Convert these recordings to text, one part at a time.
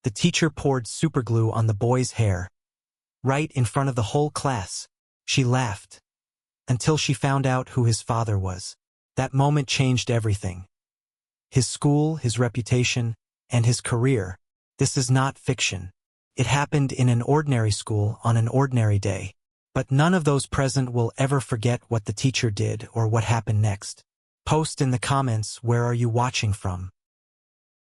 The teacher poured superglue on the boy's hair. Right in front of the whole class. She laughed. Until she found out who his father was. That moment changed everything. His school, his reputation, and his career. This is not fiction. It happened in an ordinary school on an ordinary day. But none of those present will ever forget what the teacher did or what happened next. Post in the comments, where are you watching from?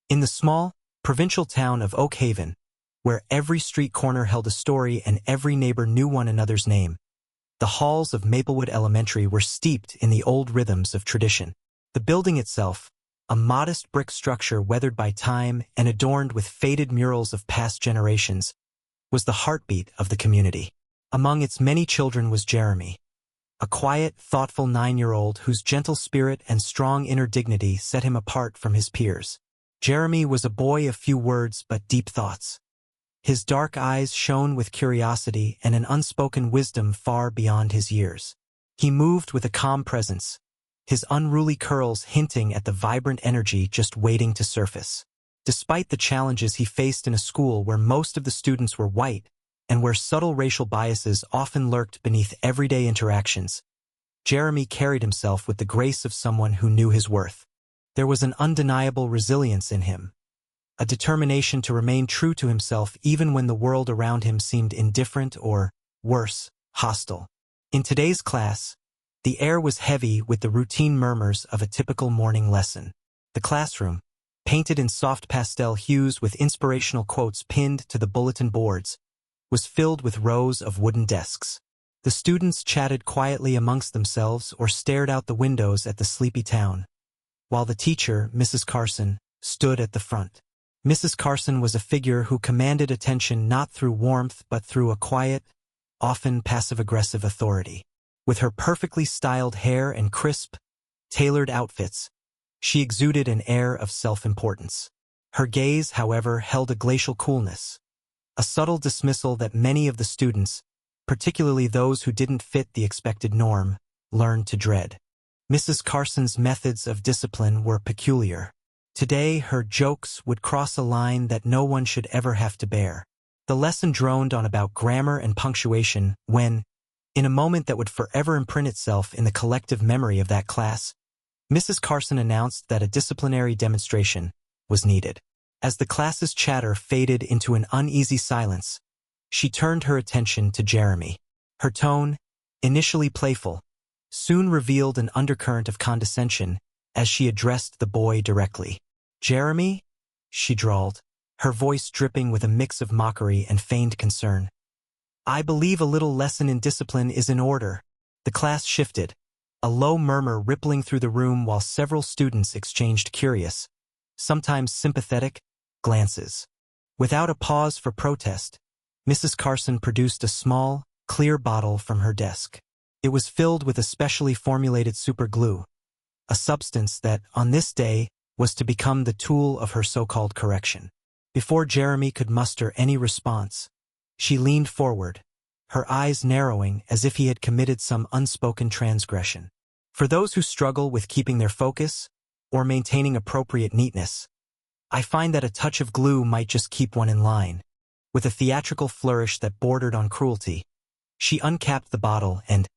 In the small, provincial town of Oak Haven, where every street corner held a story and every neighbor knew one another's name, the halls of Maplewood Elementary were steeped in the old rhythms of tradition. The building itself, a modest brick structure weathered by time and adorned with faded murals of past generations, was the heartbeat of the community. Among its many children was Jeremy, a quiet, thoughtful 9-year-old whose gentle spirit and strong inner dignity set him apart from his peers. Jeremy was a boy of few words but deep thoughts. His dark eyes shone with curiosity and an unspoken wisdom far beyond his years. He moved with a calm presence, his unruly curls hinting at the vibrant energy just waiting to surface. Despite the challenges he faced in a school where most of the students were white and where subtle racial biases often lurked beneath everyday interactions, Jeremy carried himself with the grace of someone who knew his worth. There was an undeniable resilience in him, a determination to remain true to himself even when the world around him seemed indifferent or, worse, hostile. In today's class, the air was heavy with the routine murmurs of a typical morning lesson. The classroom, painted in soft pastel hues with inspirational quotes pinned to the bulletin boards, was filled with rows of wooden desks. The students chatted quietly amongst themselves or stared out the windows at the sleepy town, while the teacher, Mrs. Carson, stood at the front. Mrs. Carson was a figure who commanded attention not through warmth but through a quiet, often passive-aggressive authority. With her perfectly styled hair and crisp, tailored outfits, she exuded an air of self-importance. Her gaze, however, held a glacial coolness, a subtle dismissal that many of the students, particularly those who didn't fit the expected norm, learned to dread. Mrs. Carson's methods of discipline were peculiar. Today, her jokes would cross a line that no one should ever have to bear. The lesson droned on about grammar and punctuation when, in a moment that would forever imprint itself in the collective memory of that class, Mrs. Carson announced that a disciplinary demonstration was needed. As the class's chatter faded into an uneasy silence, she turned her attention to Jeremy. Her tone, initially playful, soon revealed an undercurrent of condescension as she addressed the boy directly. "Jeremy?" she drawled, her voice dripping with a mix of mockery and feigned concern. "I believe a little lesson in discipline is in order." The class shifted, a low murmur rippling through the room while several students exchanged curious, sometimes sympathetic, glances. Without a pause for protest, Mrs. Carson produced a small, clear bottle from her desk. It was filled with a specially formulated superglue, a substance that, on this day, was to become the tool of her so-called correction. Before Jeremy could muster any response, she leaned forward, her eyes narrowing as if he had committed some unspoken transgression. For those who struggle with keeping their focus or maintaining appropriate neatness, I find that a touch of glue might just keep one in line. With a theatrical flourish that bordered on cruelty, she uncapped the bottle and,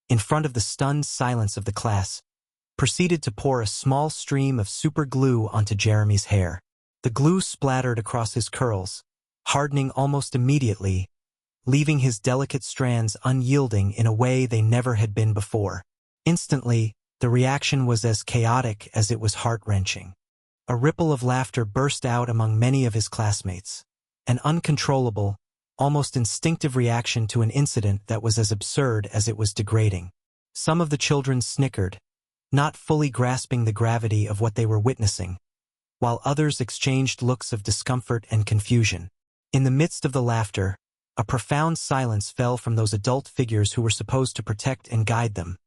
in front of the stunned silence of the class, proceeded to pour a small stream of super glue onto Jeremy's hair. The glue splattered across his curls, hardening almost immediately, leaving his delicate strands unyielding in a way they never had been before. Instantly, the reaction was as chaotic as it was heart-wrenching. A ripple of laughter burst out among many of his classmates, an uncontrollable, almost instinctive reaction to an incident that was as absurd as it was degrading. Some of the children snickered, not fully grasping the gravity of what they were witnessing, while others exchanged looks of discomfort and confusion. In the midst of the laughter, a profound silence fell from those adult figures who were supposed to protect and guide them.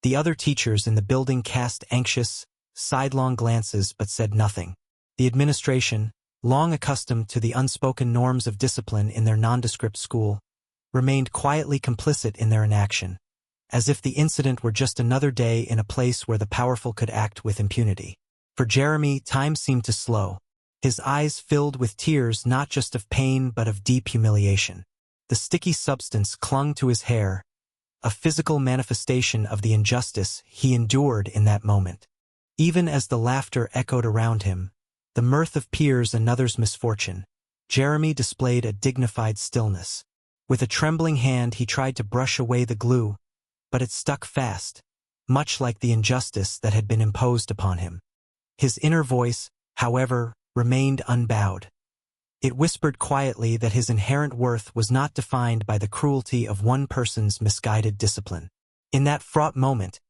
The other teachers in the building cast anxious, sidelong glances but said nothing. The administration, long accustomed to the unspoken norms of discipline in their nondescript school, remained quietly complicit in their inaction, as if the incident were just another day in a place where the powerful could act with impunity. For Jeremy, time seemed to slow. his eyes filled with tears not just of pain but of deep humiliation. The sticky substance clung to his hair, a physical manifestation of the injustice he endured in that moment. Even as the laughter echoed around him, the mirth of peers another's misfortune, Jeremy displayed a dignified stillness. With a trembling hand he tried to brush away the glue, but it stuck fast, much like the injustice that had been imposed upon him. His inner voice, however, remained unbowed. It whispered quietly that his inherent worth was not defined by the cruelty of one person's misguided discipline. In that fraught moment,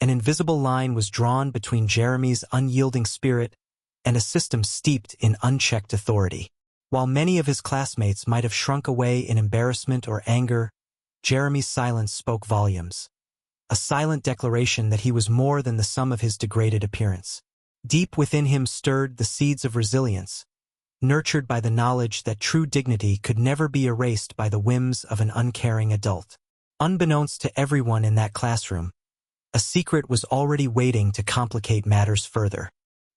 an invisible line was drawn between Jeremy's unyielding spirit and a system steeped in unchecked authority. While many of his classmates might have shrunk away in embarrassment or anger, Jeremy's silence spoke volumes. A silent declaration that he was more than the sum of his degraded appearance. Deep within him stirred the seeds of resilience, nurtured by the knowledge that true dignity could never be erased by the whims of an uncaring adult. Unbeknownst to everyone in that classroom, a secret was already waiting to complicate matters further.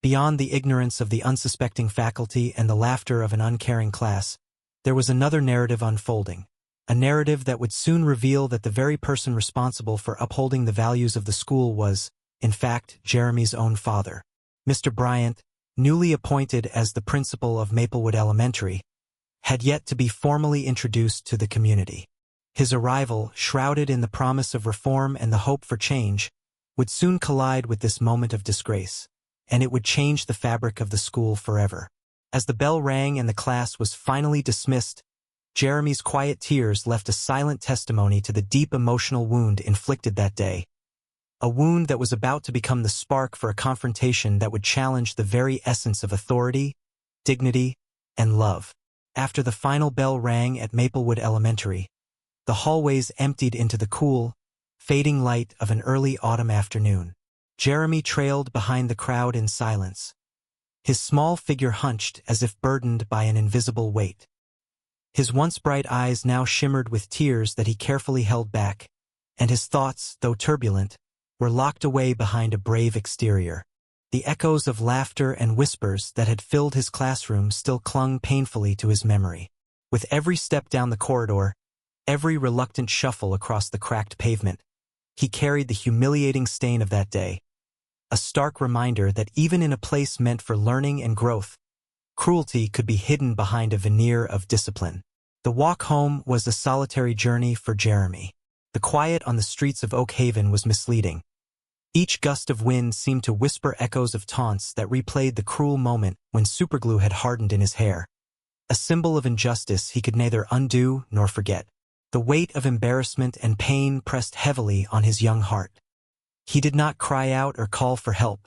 Beyond the ignorance of the unsuspecting faculty and the laughter of an uncaring class, there was another narrative unfolding, a narrative that would soon reveal that the very person responsible for upholding the values of the school was, in fact, Jeremy's own father. Mr. Bryant, newly appointed as the principal of Maplewood Elementary, had yet to be formally introduced to the community. His arrival, shrouded in the promise of reform and the hope for change, would soon collide with this moment of disgrace, and it would change the fabric of the school forever. As the bell rang and the class was finally dismissed, Jeremy's quiet tears left a silent testimony to the deep emotional wound inflicted that day. A wound that was about to become the spark for a confrontation that would challenge the very essence of authority, dignity, and love. After the final bell rang at Maplewood Elementary, the hallways emptied into the cool, fading light of an early autumn afternoon. Jeremy trailed behind the crowd in silence, his small figure hunched as if burdened by an invisible weight. His once bright eyes now shimmered with tears that he carefully held back, and his thoughts, though turbulent, were locked away behind a brave exterior. The echoes of laughter and whispers that had filled his classroom still clung painfully to his memory. With every step down the corridor, every reluctant shuffle across the cracked pavement, he carried the humiliating stain of that day, a stark reminder that even in a place meant for learning and growth, cruelty could be hidden behind a veneer of discipline. The walk home was a solitary journey for Jeremy. The quiet on the streets of Oak Haven was misleading. Each gust of wind seemed to whisper echoes of taunts that replayed the cruel moment when superglue had hardened in his hair, a symbol of injustice he could neither undo nor forget. The weight of embarrassment and pain pressed heavily on his young heart. He did not cry out or call for help.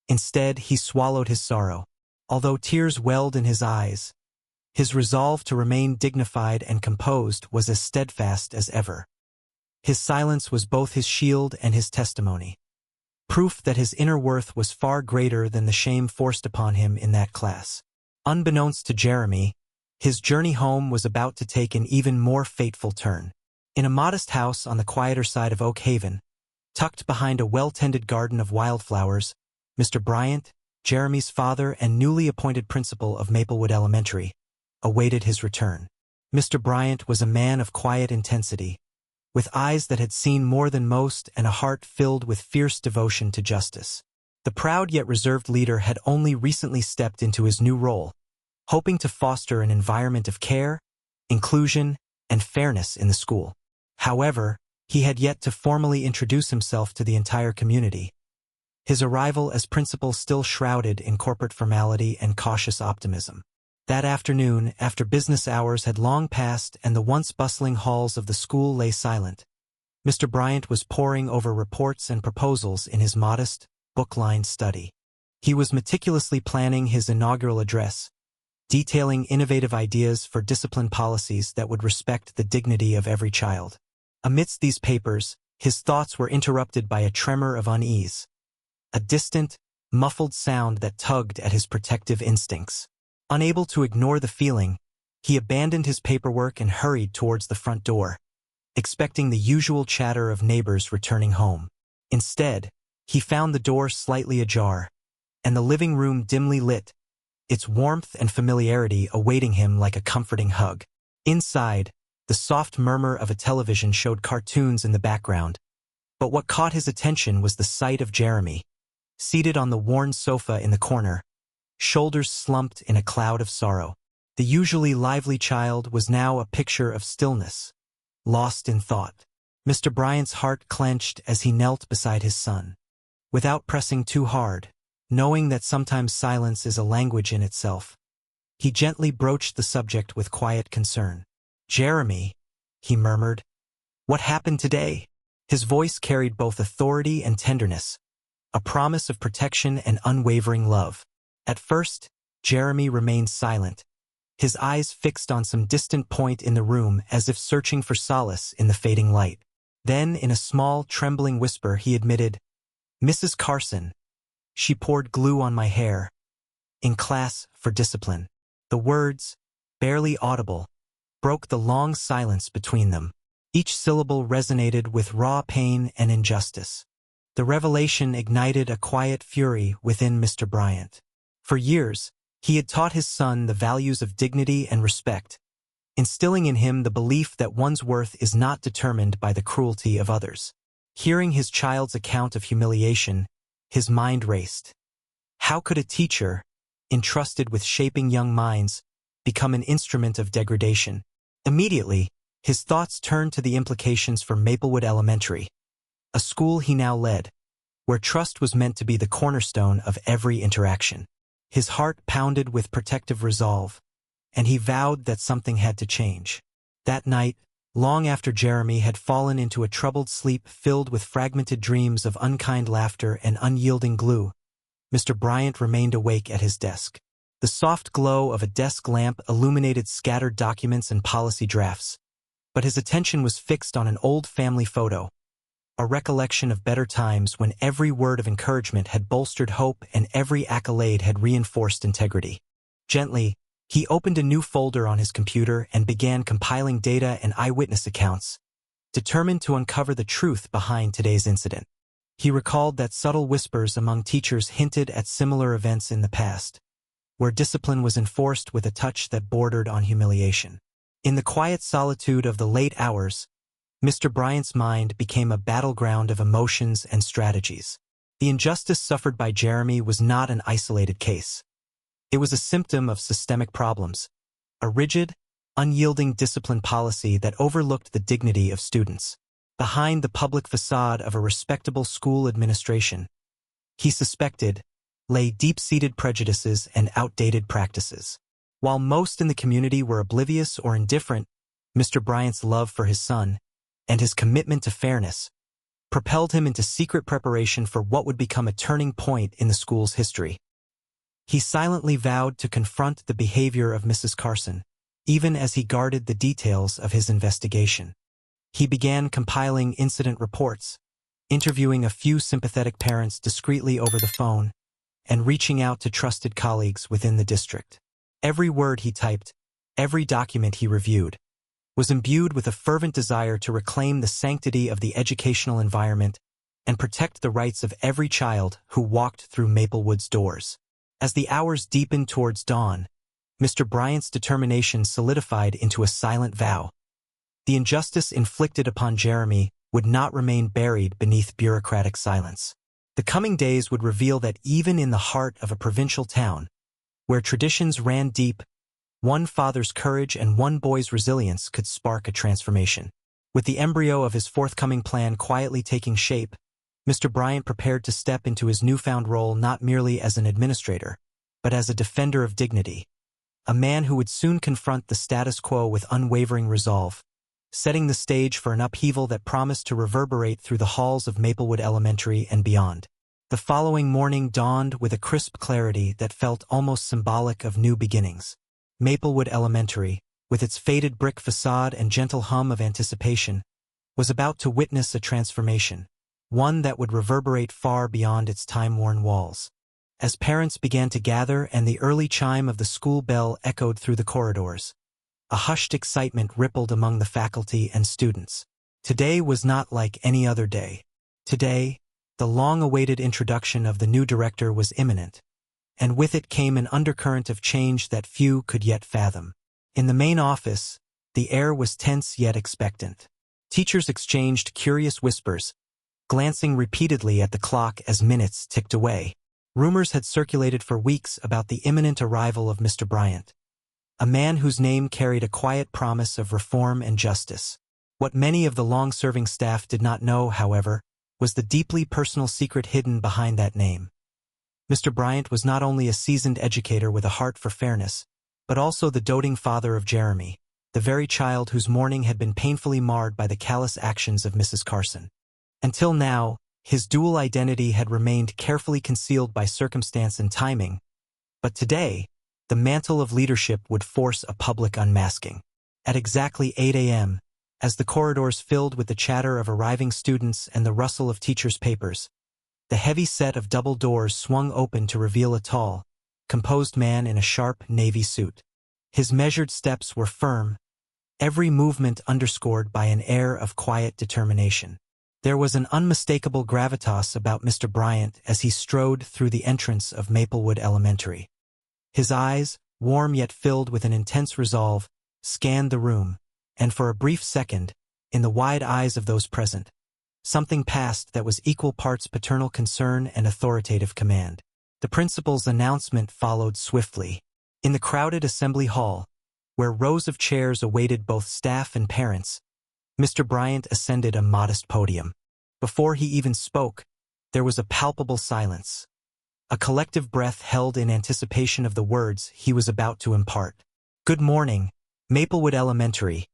Instead, he swallowed his sorrow. Although tears welled in his eyes, his resolve to remain dignified and composed was as steadfast as ever. His silence was both his shield and his testimony, proof that his inner worth was far greater than the shame forced upon him in that class. Unbeknownst to Jeremy, his journey home was about to take an even more fateful turn. In a modest house on the quieter side of Oak Haven, tucked behind a well-tended garden of wildflowers, Mr. Bryant, Jeremy's father and newly appointed principal of Maplewood Elementary, awaited his return. Mr. Bryant was a man of quiet intensity, with eyes that had seen more than most and a heart filled with fierce devotion to justice. The proud yet reserved leader had only recently stepped into his new role, hoping to foster an environment of care, inclusion, and fairness in the school. However, he had yet to formally introduce himself to the entire community, his arrival as principal still shrouded in corporate formality and cautious optimism. That afternoon, after business hours had long passed and the once bustling halls of the school lay silent, Mr. Bryant was poring over reports and proposals in his modest, book-lined study. He was meticulously planning his inaugural address, detailing innovative ideas for discipline policies that would respect the dignity of every child. Amidst these papers, his thoughts were interrupted by a tremor of unease, a distant, muffled sound that tugged at his protective instincts. Unable to ignore the feeling, he abandoned his paperwork and hurried towards the front door, expecting the usual chatter of neighbors returning home. Instead, he found the door slightly ajar, and the living room dimly lit, its warmth and familiarity awaiting him like a comforting hug. Inside, the soft murmur of a television showed cartoons in the background, but what caught his attention was the sight of Jeremy, seated on the worn sofa in the corner, shoulders slumped in a cloud of sorrow. The usually lively child was now a picture of stillness, lost in thought. Mr. Bryant's heart clenched as he knelt beside his son. Without pressing too hard, knowing that sometimes silence is a language in itself, he gently broached the subject with quiet concern. "Jeremy," he murmured, "what happened today?" His voice carried both authority and tenderness, a promise of protection and unwavering love. At first, Jeremy remained silent, his eyes fixed on some distant point in the room as if searching for solace in the fading light. Then, in a small, trembling whisper, he admitted, "Mrs. Carson, she poured glue on my hair. In class for discipline." The words, barely audible, broke the long silence between them. Each syllable resonated with raw pain and injustice. The revelation ignited a quiet fury within Mr. Bryant. For years, he had taught his son the values of dignity and respect, instilling in him the belief that one's worth is not determined by the cruelty of others. Hearing his child's account of humiliation, his mind raced. How could a teacher, entrusted with shaping young minds, become an instrument of degradation? Immediately, his thoughts turned to the implications for Maplewood Elementary, a school he now led, where trust was meant to be the cornerstone of every interaction. His heart pounded with protective resolve, and he vowed that something had to change. That night, long after Jeremy had fallen into a troubled sleep filled with fragmented dreams of unkind laughter and unyielding glue, Mr. Bryant remained awake at his desk. The soft glow of a desk lamp illuminated scattered documents and policy drafts, but his attention was fixed on an old family photo, a recollection of better times when every word of encouragement had bolstered hope and every accolade had reinforced integrity. Gently, he opened a new folder on his computer and began compiling data and eyewitness accounts, determined to uncover the truth behind today's incident. He recalled that subtle whispers among teachers hinted at similar events in the past, where discipline was enforced with a touch that bordered on humiliation. In the quiet solitude of the late hours, Mr. Bryant's mind became a battleground of emotions and strategies. The injustice suffered by Jeremy was not an isolated case. It was a symptom of systemic problems, a rigid, unyielding discipline policy that overlooked the dignity of students. Behind the public facade of a respectable school administration, he suspected, lay deep-seated prejudices and outdated practices. While most in the community were oblivious or indifferent, Mr. Bryant's love for his son, and his commitment to fairness, propelled him into secret preparation for what would become a turning point in the school's history. He silently vowed to confront the behavior of Mrs. Carson, even as he guarded the details of his investigation. He began compiling incident reports, interviewing a few sympathetic parents discreetly over the phone, and reaching out to trusted colleagues within the district. Every word he typed, every document he reviewed, was imbued with a fervent desire to reclaim the sanctity of the educational environment and protect the rights of every child who walked through Maplewood's doors. As the hours deepened towards dawn, Mr. Bryant's determination solidified into a silent vow. The injustice inflicted upon Jeremy would not remain buried beneath bureaucratic silence. The coming days would reveal that even in the heart of a provincial town, where traditions ran deep, one father's courage and one boy's resilience could spark a transformation. With the embryo of his forthcoming plan quietly taking shape, Mr. Bryant prepared to step into his newfound role not merely as an administrator, but as a defender of dignity, a man who would soon confront the status quo with unwavering resolve, setting the stage for an upheaval that promised to reverberate through the halls of Maplewood Elementary and beyond. The following morning dawned with a crisp clarity that felt almost symbolic of new beginnings. Maplewood Elementary, with its faded brick facade and gentle hum of anticipation, was about to witness a transformation, one that would reverberate far beyond its time-worn walls. As parents began to gather and the early chime of the school bell echoed through the corridors, a hushed excitement rippled among the faculty and students. Today was not like any other day. Today, the long-awaited introduction of the new director was imminent, and with it came an undercurrent of change that few could yet fathom. In the main office, the air was tense yet expectant. Teachers exchanged curious whispers, glancing repeatedly at the clock as minutes ticked away. Rumors had circulated for weeks about the imminent arrival of Mr. Bryant, a man whose name carried a quiet promise of reform and justice. What many of the long-serving staff did not know, however, was the deeply personal secret hidden behind that name. Mr. Bryant was not only a seasoned educator with a heart for fairness, but also the doting father of Jeremy, the very child whose morning had been painfully marred by the callous actions of Mrs. Carson. Until now, his dual identity had remained carefully concealed by circumstance and timing, but today, the mantle of leadership would force a public unmasking. At exactly 8 a.m., as the corridors filled with the chatter of arriving students and the rustle of teachers' papers, the heavy set of double doors swung open to reveal a tall, composed man in a sharp navy suit. His measured steps were firm, every movement underscored by an air of quiet determination. There was an unmistakable gravitas about Mr. Bryant as he strode through the entrance of Maplewood Elementary. His eyes, warm yet filled with an intense resolve, scanned the room, and for a brief second, in the wide eyes of those present, something passed that was equal parts paternal concern and authoritative command. The principal's announcement followed swiftly. In the crowded assembly hall, where rows of chairs awaited both staff and parents, Mr. Bryant ascended a modest podium. Before he even spoke, there was a palpable silence, a collective breath held in anticipation of the words he was about to impart. "Good morning, Maplewood Elementary."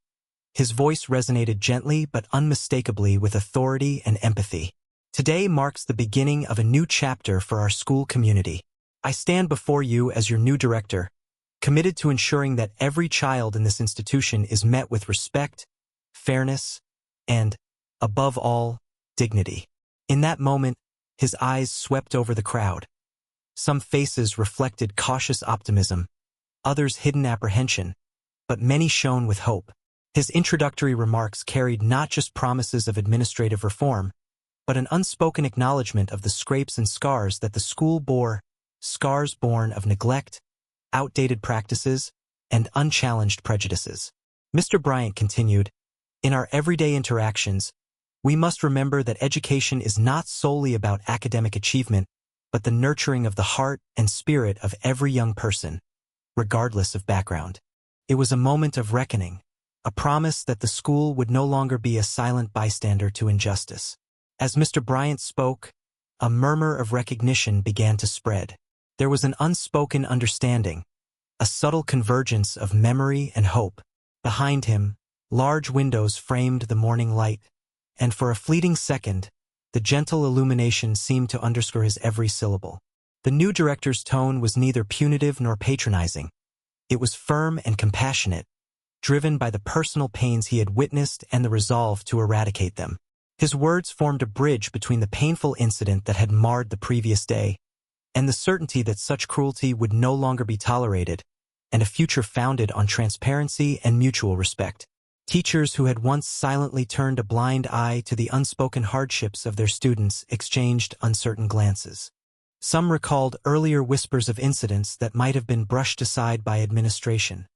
His voice resonated gently but unmistakably with authority and empathy. "Today marks the beginning of a new chapter for our school community. I stand before you as your new director, committed to ensuring that every child in this institution is met with respect, fairness, and, above all, dignity." In that moment, his eyes swept over the crowd. Some faces reflected cautious optimism, others hidden apprehension, but many shone with hope. His introductory remarks carried not just promises of administrative reform, but an unspoken acknowledgement of the scrapes and scars that the school bore, scars born of neglect, outdated practices, and unchallenged prejudices. Mr. Bryant continued, "In our everyday interactions, we must remember that education is not solely about academic achievement, but the nurturing of the heart and spirit of every young person, regardless of background." It was a moment of reckoning, a promise that the school would no longer be a silent bystander to injustice. As Mr. Bryant spoke, a murmur of recognition began to spread. There was an unspoken understanding, a subtle convergence of memory and hope. Behind him, large windows framed the morning light, and for a fleeting second, the gentle illumination seemed to underscore his every syllable. The new director's tone was neither punitive nor patronizing. It was firm and compassionate, driven by the personal pains he had witnessed and the resolve to eradicate them. His words formed a bridge between the painful incident that had marred the previous day and the certainty that such cruelty would no longer be tolerated, and a future founded on transparency and mutual respect. Teachers who had once silently turned a blind eye to the unspoken hardships of their students exchanged uncertain glances. Some recalled earlier whispers of incidents that might have been brushed aside by administration.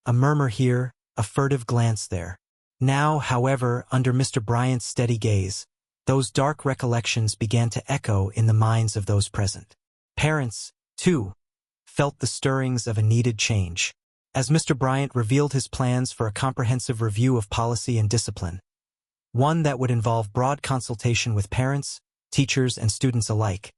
A murmur here, a furtive glance there. Now, however, under Mr. Bryant's steady gaze, those dark recollections began to echo in the minds of those present. Parents, too, felt the stirrings of a needed change. As Mr. Bryant revealed his plans for a comprehensive review of policy and discipline, one that would involve broad consultation with parents, teachers, and students alike,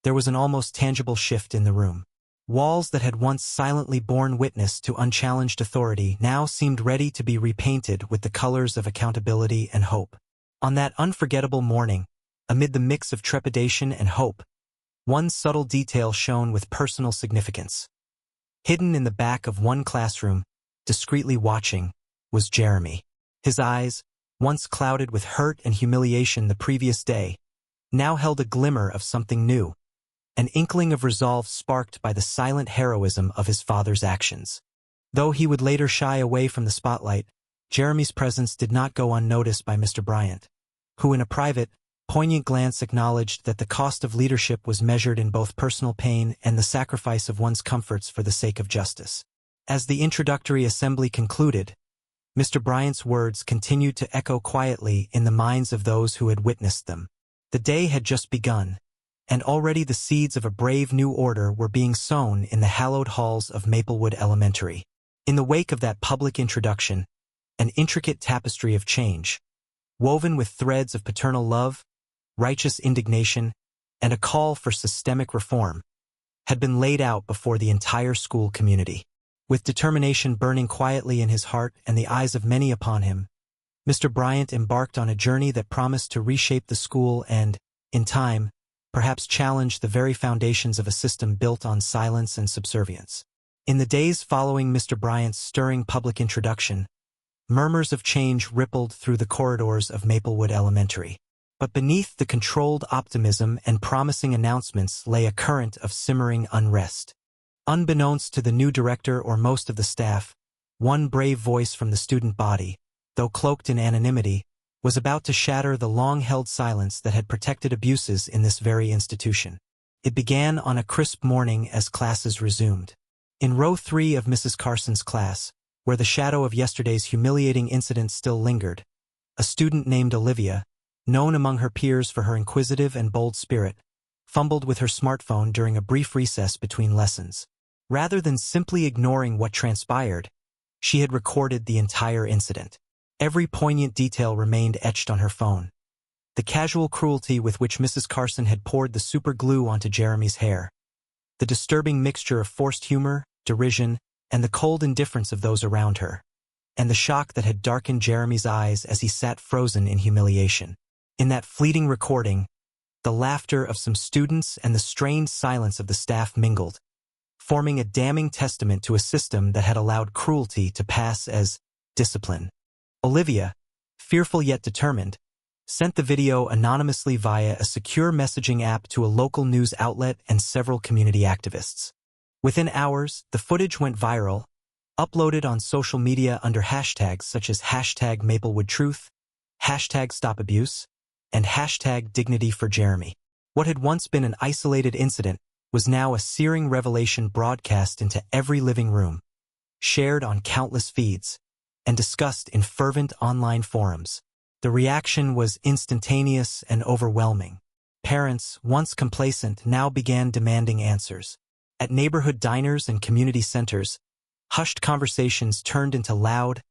there was an almost tangible shift in the room. Walls that had once silently borne witness to unchallenged authority now seemed ready to be repainted with the colors of accountability and hope. On that unforgettable morning, amid the mix of trepidation and hope, one subtle detail shone with personal significance. Hidden in the back of one classroom, discreetly watching, was Jeremy. His eyes, once clouded with hurt and humiliation the previous day, now held a glimmer of something new, an inkling of resolve sparked by the silent heroism of his father's actions. Though he would later shy away from the spotlight, Jeremy's presence did not go unnoticed by Mr. Bryant, who in a private, poignant glance acknowledged that the cost of leadership was measured in both personal pain and the sacrifice of one's comforts for the sake of justice. As the introductory assembly concluded, Mr. Bryant's words continued to echo quietly in the minds of those who had witnessed them. The day had just begun, and already the seeds of a brave new order were being sown in the hallowed halls of Maplewood Elementary. In the wake of that public introduction, an intricate tapestry of change, woven with threads of paternal love, righteous indignation, and a call for systemic reform, had been laid out before the entire school community. With determination burning quietly in his heart and the eyes of many upon him, Mr. Bryant embarked on a journey that promised to reshape the school and, in time, perhaps challenge the very foundations of a system built on silence and subservience. In the days following Mr. Bryant's stirring public introduction, murmurs of change rippled through the corridors of Maplewood Elementary. But beneath the controlled optimism and promising announcements lay a current of simmering unrest. Unbeknownst to the new director or most of the staff, one brave voice from the student body, though cloaked in anonymity, was about to shatter the long-held silence that had protected abuses in this very institution. It began on a crisp morning as classes resumed. In row 3 of Mrs. Carson's class, where the shadow of yesterday's humiliating incident still lingered, a student named Olivia, known among her peers for her inquisitive and bold spirit, fumbled with her smartphone during a brief recess between lessons. Rather than simply ignoring what transpired, she had recorded the entire incident. Every poignant detail remained etched on her phone. The casual cruelty with which Mrs. Carson had poured the super glue onto Jeremy's hair, the disturbing mixture of forced humor, derision, and the cold indifference of those around her, and the shock that had darkened Jeremy's eyes as he sat frozen in humiliation. In that fleeting recording, the laughter of some students and the strained silence of the staff mingled, forming a damning testament to a system that had allowed cruelty to pass as discipline. Olivia, fearful yet determined, sent the video anonymously via a secure messaging app to a local news outlet and several community activists. Within hours, the footage went viral, uploaded on social media under hashtags such as #MaplewoodTruth, #StopAbuse, and #DignityForJeremy. What had once been an isolated incident was now a searing revelation broadcast into every living room, shared on countless feeds, and discussed in fervent online forums. The reaction was instantaneous and overwhelming. Parents, once complacent, now began demanding answers. At neighborhood diners and community centers, hushed conversations turned into loud,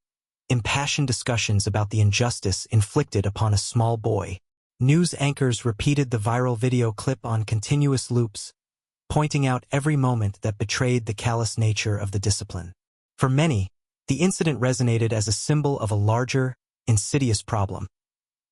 impassioned discussions about the injustice inflicted upon a small boy. News anchors repeated the viral video clip on continuous loops, pointing out every moment that betrayed the callous nature of the discipline. For many, the incident resonated as a symbol of a larger, insidious problem: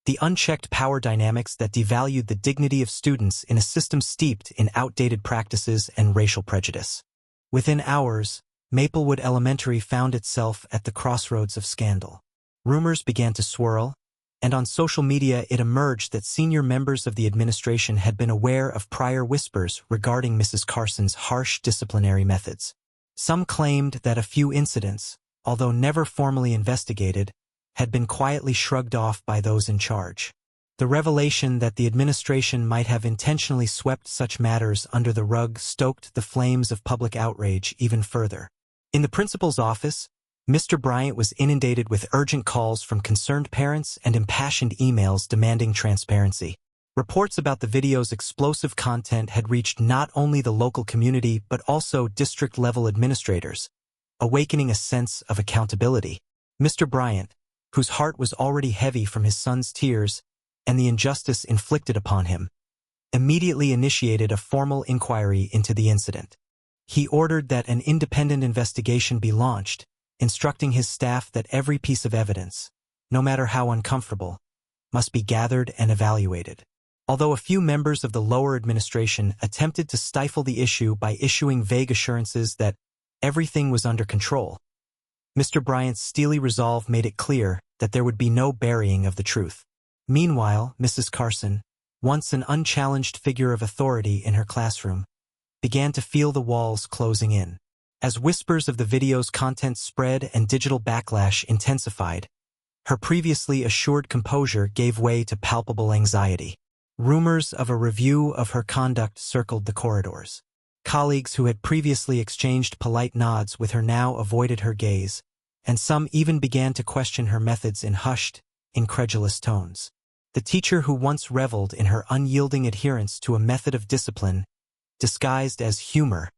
the unchecked power dynamics that devalued the dignity of students in a system steeped in outdated practices and racial prejudice. Within hours, Maplewood Elementary found itself at the crossroads of scandal. Rumors began to swirl, and on social media it emerged that senior members of the administration had been aware of prior whispers regarding Mrs. Carson's harsh disciplinary methods. Some claimed that a few incidents, although never formally investigated, had been quietly shrugged off by those in charge. The revelation that the administration might have intentionally swept such matters under the rug stoked the flames of public outrage even further. In the principal's office, Mr. Bryant was inundated with urgent calls from concerned parents and impassioned emails demanding transparency. Reports about the video's explosive content had reached not only the local community but also district-level administrators, awakening a sense of accountability. Mr. Bryant, whose heart was already heavy from his son's tears and the injustice inflicted upon him, immediately initiated a formal inquiry into the incident. He ordered that an independent investigation be launched, instructing his staff that every piece of evidence, no matter how uncomfortable, must be gathered and evaluated. Although a few members of the lower administration attempted to stifle the issue by issuing vague assurances that everything was under control, Mr. Bryant's steely resolve made it clear that there would be no burying of the truth. Meanwhile, Mrs. Carson, once an unchallenged figure of authority in her classroom, began to feel the walls closing in. As whispers of the video's content spread and digital backlash intensified, her previously assured composure gave way to palpable anxiety. Rumors of a review of her conduct circled the corridors. Colleagues who had previously exchanged polite nods with her now avoided her gaze, and some even began to question her methods in hushed, incredulous tones. The teacher who once reveled in her unyielding adherence to a method of discipline, disguised as humor,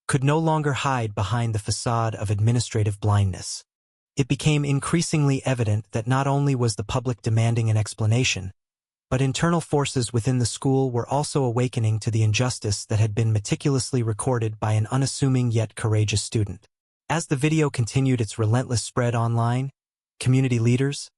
could no longer hide behind the facade of administrative blindness. It became increasingly evident that not only was the public demanding an explanation, but internal forces within the school were also awakening to the injustice that had been meticulously recorded by an unassuming yet courageous student. As the video continued its relentless spread online, community leaders,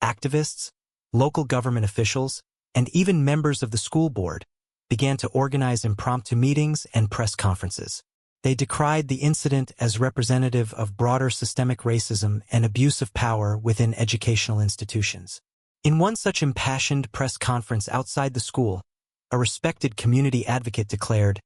activists, local government officials, and even members of the school board began to organize impromptu meetings and press conferences. They decried the incident as representative of broader systemic racism and abuse of power within educational institutions. In one such impassioned press conference outside the school, a respected community advocate declared,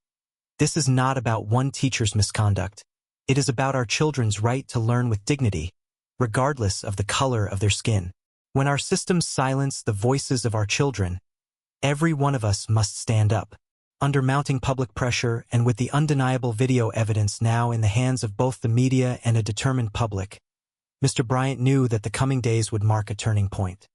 "This is not about one teacher's misconduct. It is about our children's right to learn with dignity, regardless of the color of their skin. When our systems silence the voices of our children, every one of us must stand up." Under mounting public pressure and with the undeniable video evidence now in the hands of both the media and a determined public, Mr. Bryant knew that the coming days would mark a turning point.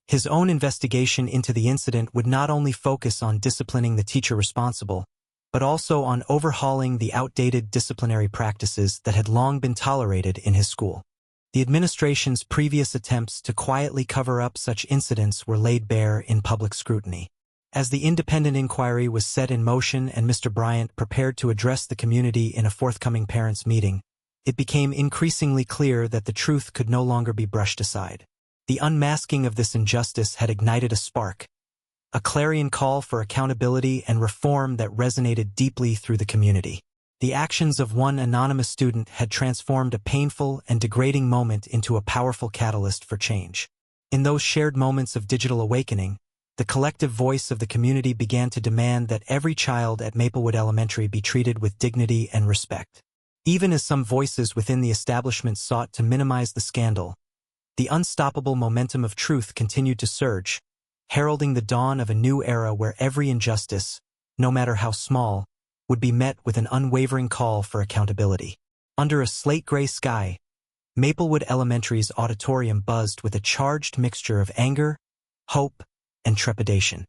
His own investigation into the incident would not only focus on disciplining the teacher responsible, but also on overhauling the outdated disciplinary practices that had long been tolerated in his school. The administration's previous attempts to quietly cover up such incidents were laid bare in public scrutiny. As the independent inquiry was set in motion and Mr. Bryant prepared to address the community in a forthcoming parents' meeting, it became increasingly clear that the truth could no longer be brushed aside. The unmasking of this injustice had ignited a spark, a clarion call for accountability and reform that resonated deeply through the community. The actions of one anonymous student had transformed a painful and degrading moment into a powerful catalyst for change. In those shared moments of digital awakening, the collective voice of the community began to demand that every child at Maplewood Elementary be treated with dignity and respect. Even as some voices within the establishment sought to minimize the scandal, the unstoppable momentum of truth continued to surge, heralding the dawn of a new era where every injustice, no matter how small, would be met with an unwavering call for accountability. Under a slate-gray sky, Maplewood Elementary's auditorium buzzed with a charged mixture of anger, hope, and trepidation.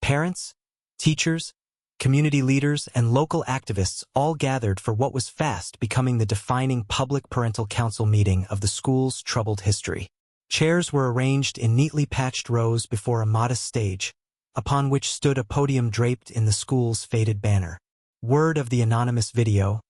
Parents, teachers, community leaders, and local activists all gathered for what was fast becoming the defining public parental council meeting of the school's troubled history. Chairs were arranged in neatly patched rows before a modest stage, upon which stood a podium draped in the school's faded banner. Word of the anonymous video,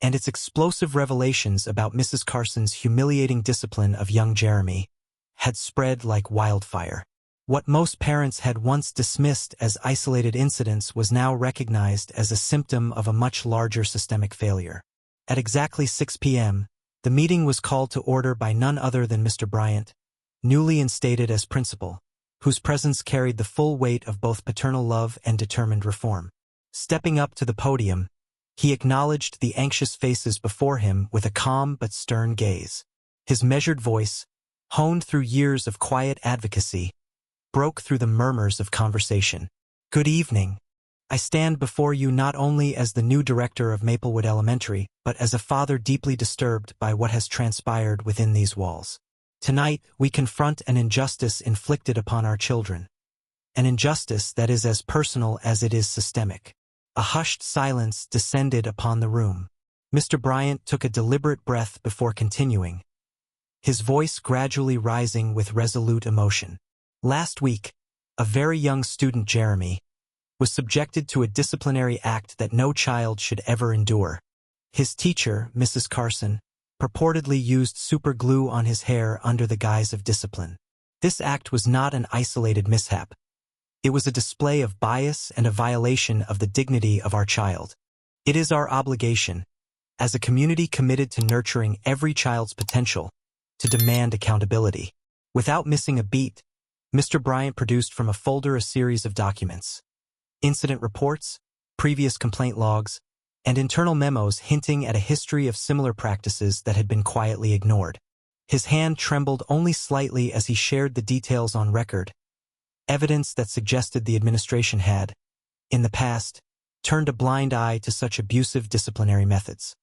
and its explosive revelations about Mrs. Carson's humiliating discipline of young Jeremy, had spread like wildfire. What most parents had once dismissed as isolated incidents was now recognized as a symptom of a much larger systemic failure. At exactly 6 p.m., the meeting was called to order by none other than Mr. Bryant, newly instated as principal, whose presence carried the full weight of both paternal love and determined reform. Stepping up to the podium, he acknowledged the anxious faces before him with a calm but stern gaze. His measured voice, honed through years of quiet advocacy, broke through the murmurs of conversation. "Good evening. I stand before you not only as the new director of Maplewood Elementary, but as a father deeply disturbed by what has transpired within these walls. Tonight, we confront an injustice inflicted upon our children. An injustice that is as personal as it is systemic." A hushed silence descended upon the room. Mr. Bryant took a deliberate breath before continuing, his voice gradually rising with resolute emotion. "Last week, a very young student, Jeremy, was subjected to a disciplinary act that no child should ever endure. His teacher, Mrs. Carson, purportedly used super glue on his hair under the guise of discipline. This act was not an isolated mishap. It was a display of bias and a violation of the dignity of our child. It is our obligation, as a community committed to nurturing every child's potential, to demand accountability." Without missing a beat, Mr. Bryant produced from a folder a series of documents. Incident reports, previous complaint logs, and internal memos hinting at a history of similar practices that had been quietly ignored. His hand trembled only slightly as he shared the details on record, evidence that suggested the administration had, in the past, turned a blind eye to such abusive disciplinary methods.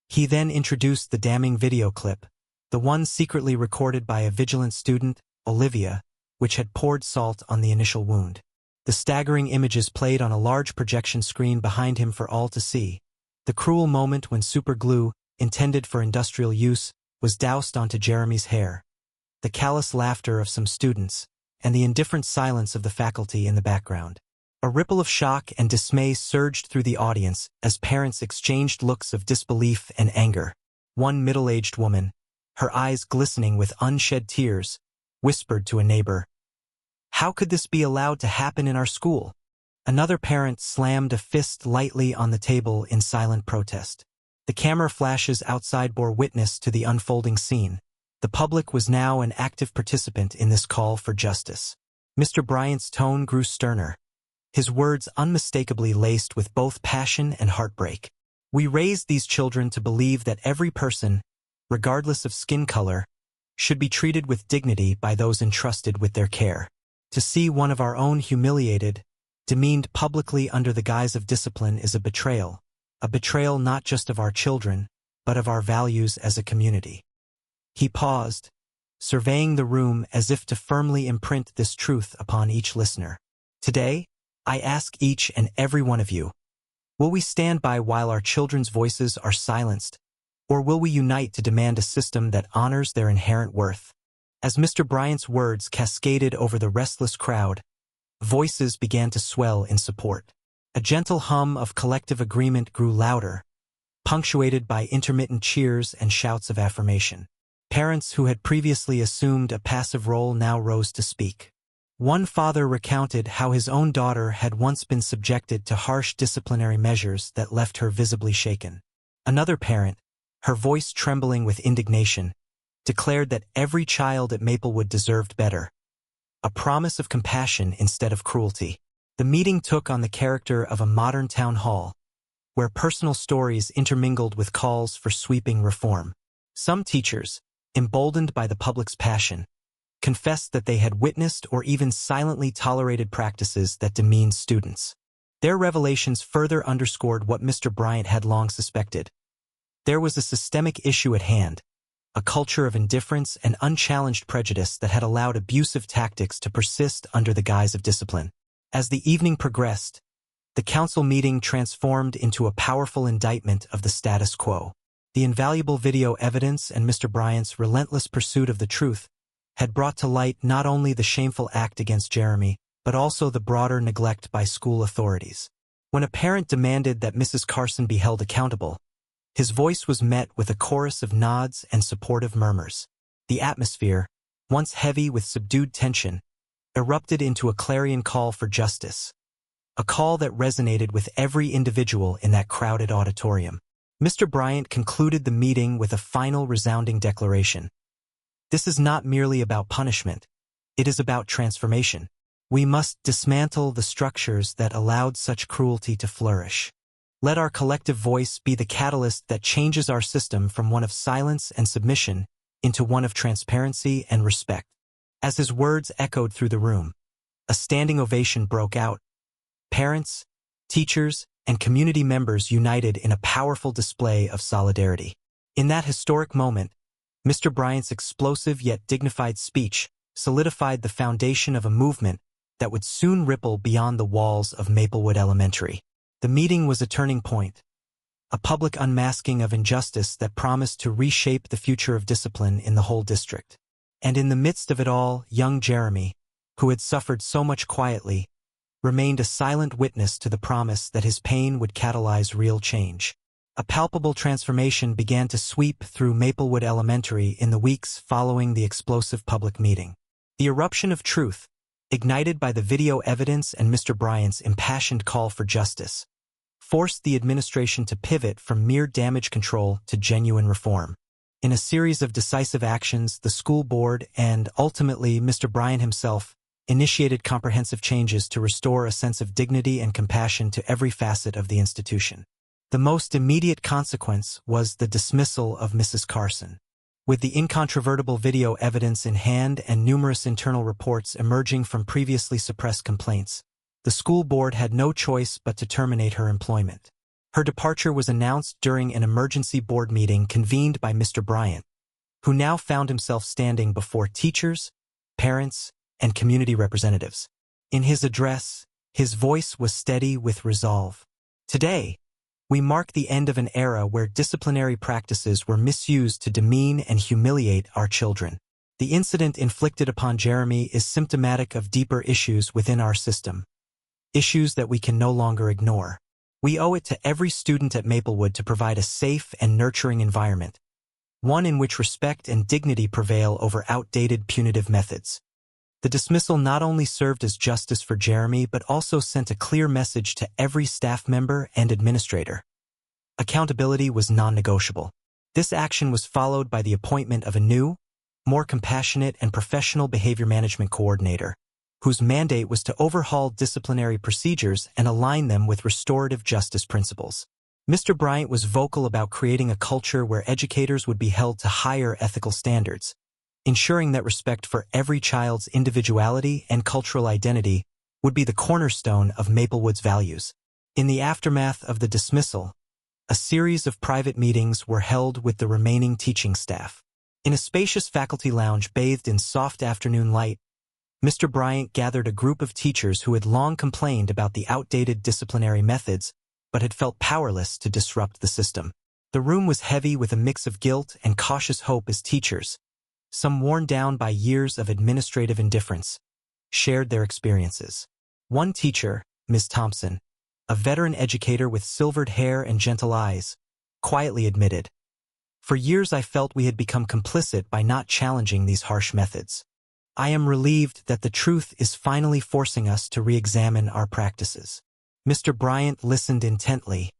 He then introduced the damning video clip, the one secretly recorded by a vigilant student, Olivia, which had poured salt on the initial wound. The staggering images played on a large projection screen behind him for all to see. The cruel moment when super glue, intended for industrial use, was doused onto Jeremy's hair. The callous laughter of some students, and the indifferent silence of the faculty in the background. A ripple of shock and dismay surged through the audience as parents exchanged looks of disbelief and anger. One middle-aged woman, her eyes glistening with unshed tears, whispered to a neighbor, "How could this be allowed to happen in our school?" Another parent slammed a fist lightly on the table in silent protest. The camera flashes outside bore witness to the unfolding scene. The public was now an active participant in this call for justice. Mr. Bryant's tone grew sterner, his words unmistakably laced with both passion and heartbreak. "We raised these children to believe that every person, regardless of skin color, should be treated with dignity by those entrusted with their care. To see one of our own humiliated, demeaned publicly under the guise of discipline is a betrayal not just of our children, but of our values as a community." He paused, surveying the room as if to firmly imprint this truth upon each listener. "Today, I ask each and every one of you, will we stand by while our children's voices are silenced, or will we unite to demand a system that honors their inherent worth?" As Mr. Bryant's words cascaded over the restless crowd, voices began to swell in support. A gentle hum of collective agreement grew louder, punctuated by intermittent cheers and shouts of affirmation. Parents who had previously assumed a passive role now rose to speak. One father recounted how his own daughter had once been subjected to harsh disciplinary measures that left her visibly shaken. Another parent, her voice trembling with indignation, declared that every child at Maplewood deserved better, a promise of compassion instead of cruelty. The meeting took on the character of a modern town hall, where personal stories intermingled with calls for sweeping reform. Some teachers, emboldened by the public's passion, confessed that they had witnessed or even silently tolerated practices that demeaned students. Their revelations further underscored what Mr. Bryant had long suspected. There was a systemic issue at hand, a culture of indifference and unchallenged prejudice that had allowed abusive tactics to persist under the guise of discipline. As the evening progressed, the council meeting transformed into a powerful indictment of the status quo. The invaluable video evidence and Mr. Bryant's relentless pursuit of the truth had brought to light not only the shameful act against Jeremy, but also the broader neglect by school authorities. When a parent demanded that Mrs. Carson be held accountable, his voice was met with a chorus of nods and supportive murmurs. The atmosphere, once heavy with subdued tension, erupted into a clarion call for justice, a call that resonated with every individual in that crowded auditorium. Mr. Bryant concluded the meeting with a final resounding declaration. "This is not merely about punishment. It is about transformation. We must dismantle the structures that allowed such cruelty to flourish. Let our collective voice be the catalyst that changes our system from one of silence and submission into one of transparency and respect." As his words echoed through the room, a standing ovation broke out. Parents, teachers, and community members united in a powerful display of solidarity. In that historic moment, Mr. Bryant's explosive yet dignified speech solidified the foundation of a movement that would soon ripple beyond the walls of Maplewood Elementary. The meeting was a turning point, a public unmasking of injustice that promised to reshape the future of discipline in the whole district. And in the midst of it all, young Jeremy, who had suffered so much quietly, remained a silent witness to the promise that his pain would catalyze real change. A palpable transformation began to sweep through Maplewood Elementary in the weeks following the explosive public meeting. The eruption of truth, ignited by the video evidence and Mr. Bryant's impassioned call for justice, forced the administration to pivot from mere damage control to genuine reform. In a series of decisive actions, the school board and, ultimately, Mr. Bryant himself initiated comprehensive changes to restore a sense of dignity and compassion to every facet of the institution. The most immediate consequence was the dismissal of Mrs. Carson. With the incontrovertible video evidence in hand and numerous internal reports emerging from previously suppressed complaints, the school board had no choice but to terminate her employment. Her departure was announced during an emergency board meeting convened by Mr. Bryant, who now found himself standing before teachers, parents, and community representatives. In his address, his voice was steady with resolve. Today, we mark the end of an era where disciplinary practices were misused to demean and humiliate our children. The incident inflicted upon Jeremy is symptomatic of deeper issues within our system, issues that we can no longer ignore. We owe it to every student at Maplewood to provide a safe and nurturing environment, one in which respect and dignity prevail over outdated punitive methods. The dismissal not only served as justice for Jeremy but also sent a clear message to every staff member and administrator. Accountability was non-negotiable. This action was followed by the appointment of a new, more compassionate and professional behavior management coordinator, whose mandate was to overhaul disciplinary procedures and align them with restorative justice principles. Mr. Bryant was vocal about creating a culture where educators would be held to higher ethical standards, ensuring that respect for every child's individuality and cultural identity would be the cornerstone of Maplewood's values. In the aftermath of the dismissal, a series of private meetings were held with the remaining teaching staff. In a spacious faculty lounge bathed in soft afternoon light, Mr. Bryant gathered a group of teachers who had long complained about the outdated disciplinary methods but had felt powerless to disrupt the system. The room was heavy with a mix of guilt and cautious hope as teachers, some worn down by years of administrative indifference, shared their experiences. One teacher, Ms. Thompson, a veteran educator with silvered hair and gentle eyes, quietly admitted, "For years I felt we had become complicit by not challenging these harsh methods. I am relieved that the truth is finally forcing us to re-examine our practices." Mr. Bryant listened intently,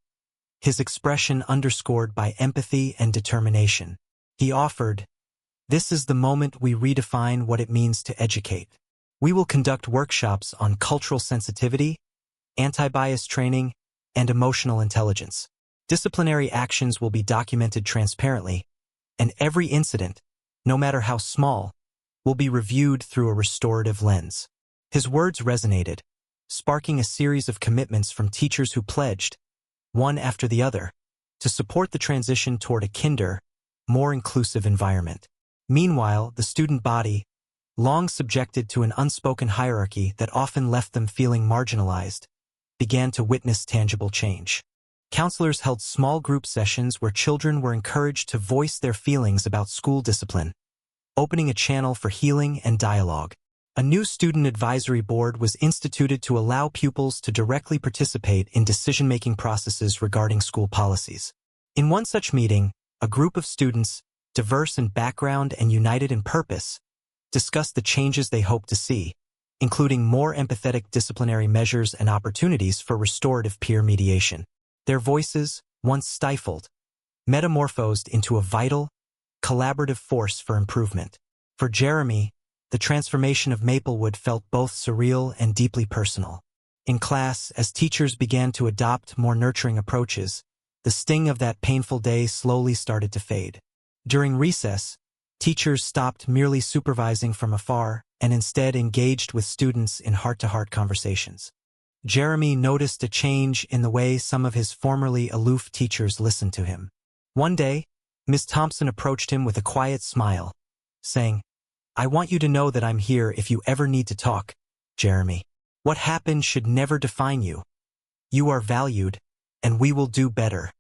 his expression underscored by empathy and determination. He offered, "This is the moment we redefine what it means to educate. We will conduct workshops on cultural sensitivity, anti-bias training, and emotional intelligence. Disciplinary actions will be documented transparently, and every incident, no matter how small, will be reviewed through a restorative lens." His words resonated, sparking a series of commitments from teachers who pledged, one after the other, to support the transition toward a kinder, more inclusive environment. Meanwhile, the student body, long subjected to an unspoken hierarchy that often left them feeling marginalized, began to witness tangible change. Counselors held small group sessions where children were encouraged to voice their feelings about school discipline, opening a channel for healing and dialogue. A new student advisory board was instituted to allow pupils to directly participate in decision-making processes regarding school policies. In one such meeting, a group of students, diverse in background and united in purpose, discussed the changes they hoped to see, including more empathetic disciplinary measures and opportunities for restorative peer mediation. Their voices, once stifled, metamorphosed into a vital, collaborative force for improvement. For Jeremy, the transformation of Maplewood felt both surreal and deeply personal. In class, as teachers began to adopt more nurturing approaches, the sting of that painful day slowly started to fade. During recess, teachers stopped merely supervising from afar and instead engaged with students in heart-to-heart conversations. Jeremy noticed a change in the way some of his formerly aloof teachers listened to him. One day, Ms. Thompson approached him with a quiet smile, saying, "I want you to know that I'm here if you ever need to talk, Jeremy. What happened should never define you. You are valued, and we will do better."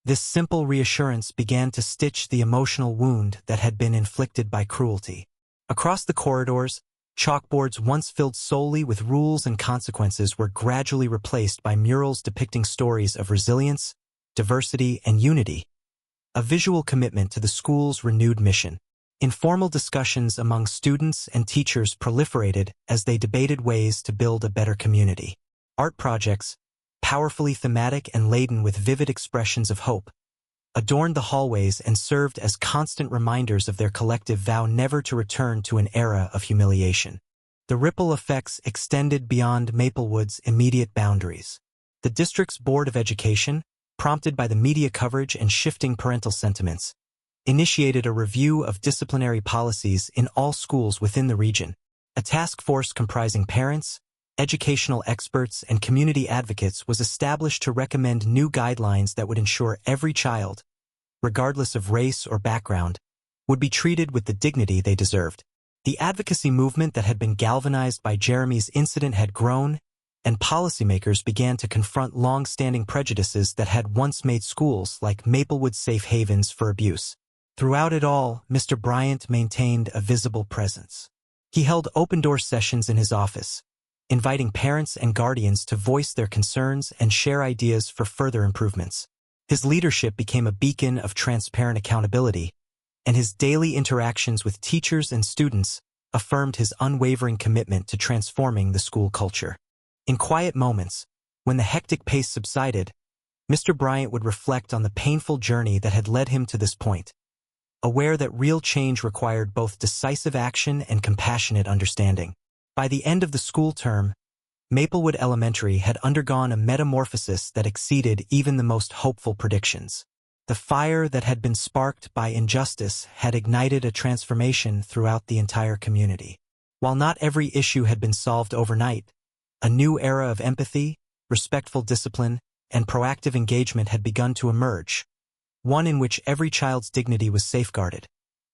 This simple reassurance began to stitch the emotional wound that had been inflicted by cruelty. Across the corridors, chalkboards once filled solely with rules and consequences were gradually replaced by murals depicting stories of resilience, diversity, and unity, a visual commitment to the school's renewed mission. Informal discussions among students and teachers proliferated as they debated ways to build a better community. Art projects, powerfully thematic and laden with vivid expressions of hope, adorned the hallways and served as constant reminders of their collective vow never to return to an era of humiliation. The ripple effects extended beyond Maplewood's immediate boundaries. The district's Board of Education, prompted by the media coverage and shifting parental sentiments, initiated a review of disciplinary policies in all schools within the region. A task force comprising parents, educational experts, and community advocates was established to recommend new guidelines that would ensure every child, regardless of race or background, would be treated with the dignity they deserved. The advocacy movement that had been galvanized by Jeremy's incident had grown, and policymakers began to confront long-standing prejudices that had once made schools like Maplewood safe havens for abuse. Throughout it all, Mr. Bryant maintained a visible presence. He held open-door sessions in his office, inviting parents and guardians to voice their concerns and share ideas for further improvements. His leadership became a beacon of transparent accountability, and his daily interactions with teachers and students affirmed his unwavering commitment to transforming the school culture. In quiet moments, when the hectic pace subsided, Mr. Bryant would reflect on the painful journey that had led him to this point, aware that real change required both decisive action and compassionate understanding. By the end of the school term, Maplewood Elementary had undergone a metamorphosis that exceeded even the most hopeful predictions. The fire that had been sparked by injustice had ignited a transformation throughout the entire community. While not every issue had been solved overnight, a new era of empathy, respectful discipline, and proactive engagement had begun to emerge, one in which every child's dignity was safeguarded,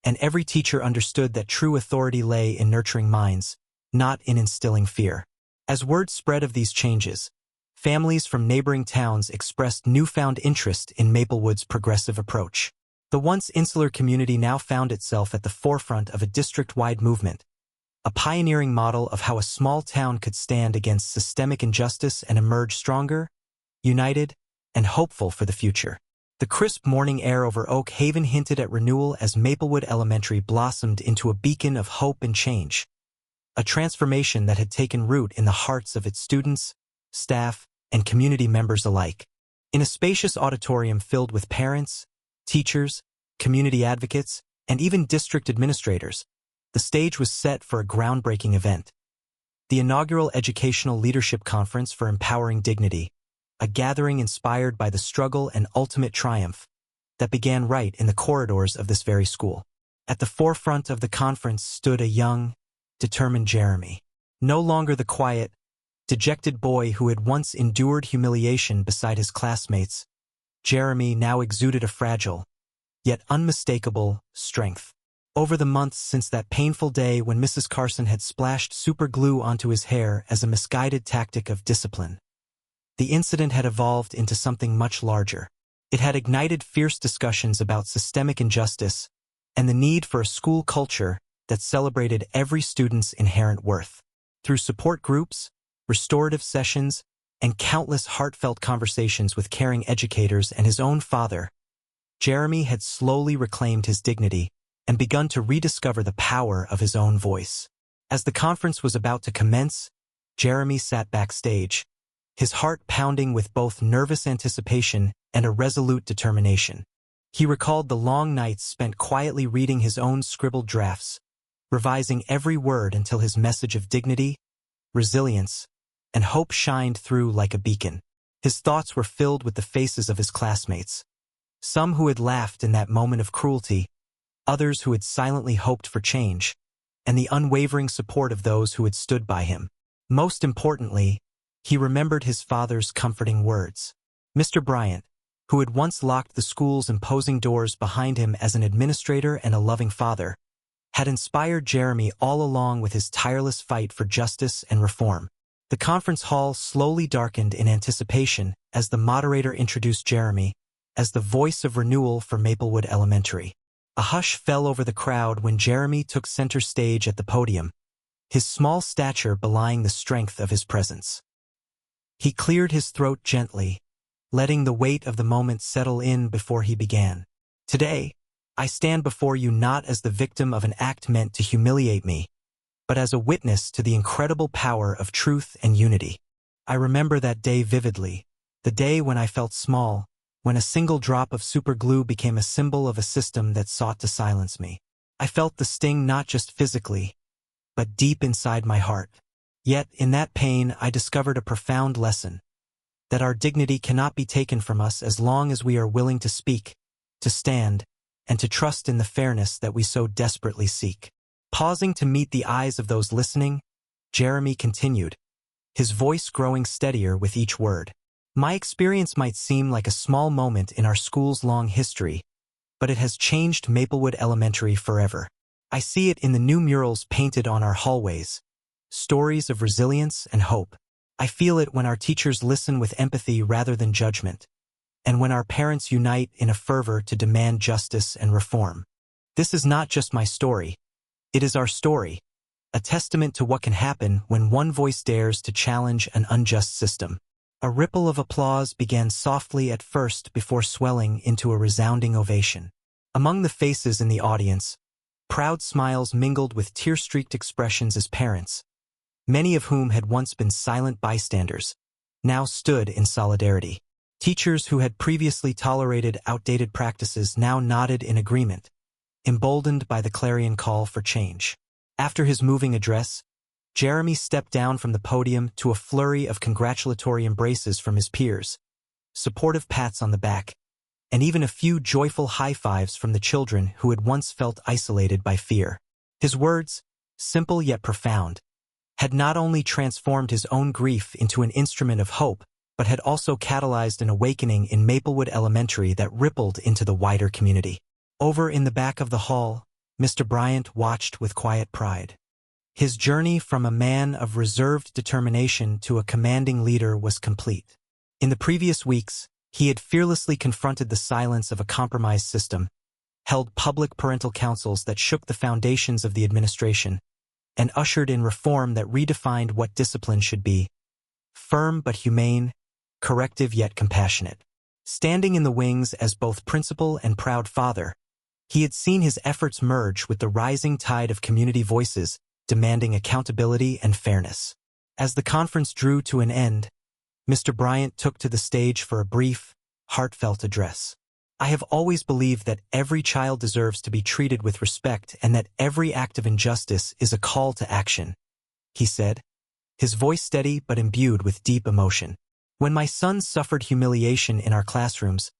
and every teacher understood that true authority lay in nurturing minds, not in instilling fear. As word spread of these changes, families from neighboring towns expressed newfound interest in Maplewood's progressive approach. The once insular community now found itself at the forefront of a district-wide movement, a pioneering model of how a small town could stand against systemic injustice and emerge stronger, united, and hopeful for the future. The crisp morning air over Oak Haven hinted at renewal as Maplewood Elementary blossomed into a beacon of hope and change, a transformation that had taken root in the hearts of its students, staff, and community members alike. In a spacious auditorium filled with parents, teachers, community advocates, and even district administrators, the stage was set for a groundbreaking event. The inaugural Educational Leadership Conference for Empowering Dignity, a gathering inspired by the struggle and ultimate triumph that began right in the corridors of this very school. At the forefront of the conference stood a young, determined Jeremy. No longer the quiet, dejected boy who had once endured humiliation beside his classmates, Jeremy now exuded a fragile, yet unmistakable, strength. Over the months since that painful day when Mrs. Carson had splashed super glue onto his hair as a misguided tactic of discipline, the incident had evolved into something much larger. It had ignited fierce discussions about systemic injustice and the need for a school culture that celebrated every student's inherent worth. Through support groups, restorative sessions, and countless heartfelt conversations with caring educators and his own father, Jeremy had slowly reclaimed his dignity and begun to rediscover the power of his own voice. As the conference was about to commence, Jeremy sat backstage, his heart pounding with both nervous anticipation and a resolute determination. He recalled the long nights spent quietly reading his own scribbled drafts, revising every word until his message of dignity, resilience, and hope shined through like a beacon. His thoughts were filled with the faces of his classmates, some who had laughed in that moment of cruelty, others who had silently hoped for change, and the unwavering support of those who had stood by him. Most importantly, he remembered his father's comforting words. Mr. Bryant, who had once locked the school's imposing doors behind him as an administrator and a loving father, had inspired Jeremy all along with his tireless fight for justice and reform. The conference hall slowly darkened in anticipation as the moderator introduced Jeremy as the voice of renewal for Maplewood Elementary. A hush fell over the crowd when Jeremy took center stage at the podium, his small stature belying the strength of his presence. He cleared his throat gently, letting the weight of the moment settle in before he began. Today, I stand before you not as the victim of an act meant to humiliate me, but as a witness to the incredible power of truth and unity. I remember that day vividly, the day when I felt small, when a single drop of super glue became a symbol of a system that sought to silence me. I felt the sting not just physically, but deep inside my heart. Yet, in that pain, I discovered a profound lesson, that our dignity cannot be taken from us as long as we are willing to speak, to stand, and to trust in the fairness that we so desperately seek. Pausing to meet the eyes of those listening, Jeremy continued, his voice growing steadier with each word. My experience might seem like a small moment in our school's long history, but it has changed Maplewood Elementary forever. I see it in the new murals painted on our hallways, stories of resilience and hope. I feel it when our teachers listen with empathy rather than judgment, and when our parents unite in a fervor to demand justice and reform. This is not just my story. It is our story, a testament to what can happen when one voice dares to challenge an unjust system. A ripple of applause began softly at first before swelling into a resounding ovation. Among the faces in the audience, proud smiles mingled with tear-streaked expressions as parents, many of whom had once been silent bystanders, now stood in solidarity. Teachers who had previously tolerated outdated practices now nodded in agreement, emboldened by the clarion call for change. After his moving address, Jeremy stepped down from the podium to a flurry of congratulatory embraces from his peers, supportive pats on the back, and even a few joyful high-fives from the children who had once felt isolated by fear. His words, simple yet profound, had not only transformed his own grief into an instrument of hope, but had also catalyzed an awakening in Maplewood Elementary that rippled into the wider community. Over in the back of the hall, Mr. Bryant watched with quiet pride. His journey from a man of reserved determination to a commanding leader was complete. In the previous weeks, he had fearlessly confronted the silence of a compromised system, held public parental councils that shook the foundations of the administration, and ushered in reform that redefined what discipline should be: firm but humane, corrective yet compassionate. Standing in the wings as both principal and proud father, he had seen his efforts merge with the rising tide of community voices demanding accountability and fairness. As the conference drew to an end, Mr. Bryant took to the stage for a brief, heartfelt address. I have always believed that every child deserves to be treated with respect and that every act of injustice is a call to action, he said, his voice steady but imbued with deep emotion. When my son suffered humiliation in our classrooms,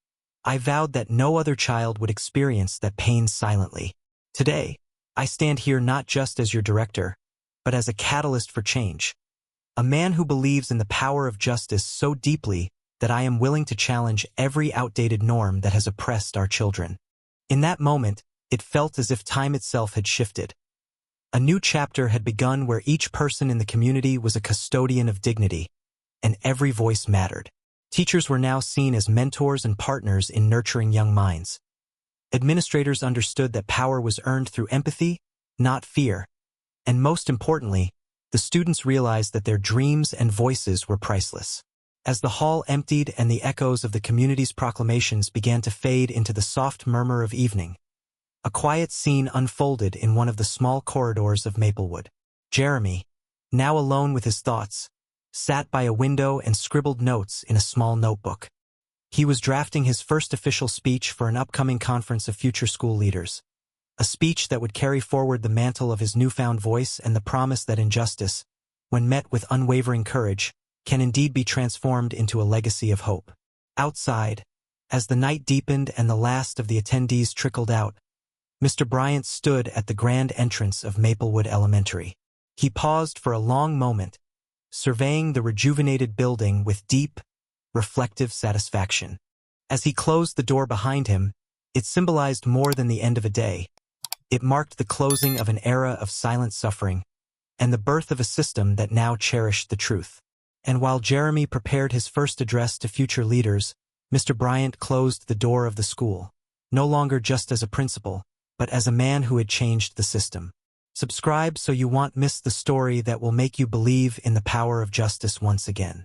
I vowed that no other child would experience that pain silently. Today, I stand here not just as your director, but as a catalyst for change, a man who believes in the power of justice so deeply that I am willing to challenge every outdated norm that has oppressed our children. In that moment, it felt as if time itself had shifted. A new chapter had begun where each person in the community was a custodian of dignity, and every voice mattered. Teachers were now seen as mentors and partners in nurturing young minds. Administrators understood that power was earned through empathy, not fear. And most importantly, the students realized that their dreams and voices were priceless. As the hall emptied and the echoes of the community's proclamations began to fade into the soft murmur of evening, a quiet scene unfolded in one of the small corridors of Maplewood. Jeremy, now alone with his thoughts, sat by a window and scribbled notes in a small notebook. He was drafting his first official speech for an upcoming conference of future school leaders, a speech that would carry forward the mantle of his newfound voice and the promise that injustice, when met with unwavering courage, can indeed be transformed into a legacy of hope. Outside, as the night deepened and the last of the attendees trickled out, Mr. Bryant stood at the grand entrance of Maplewood Elementary. He paused for a long moment, surveying the rejuvenated building with deep, reflective satisfaction. As he closed the door behind him, it symbolized more than the end of a day. It marked the closing of an era of silent suffering and the birth of a system that now cherished the truth. And while Jeremy prepared his first address to future leaders, Mr. Bryant closed the door of the school, no longer just as a principal, but as a man who had changed the system. Subscribe so you won't miss the story that will make you believe in the power of justice once again.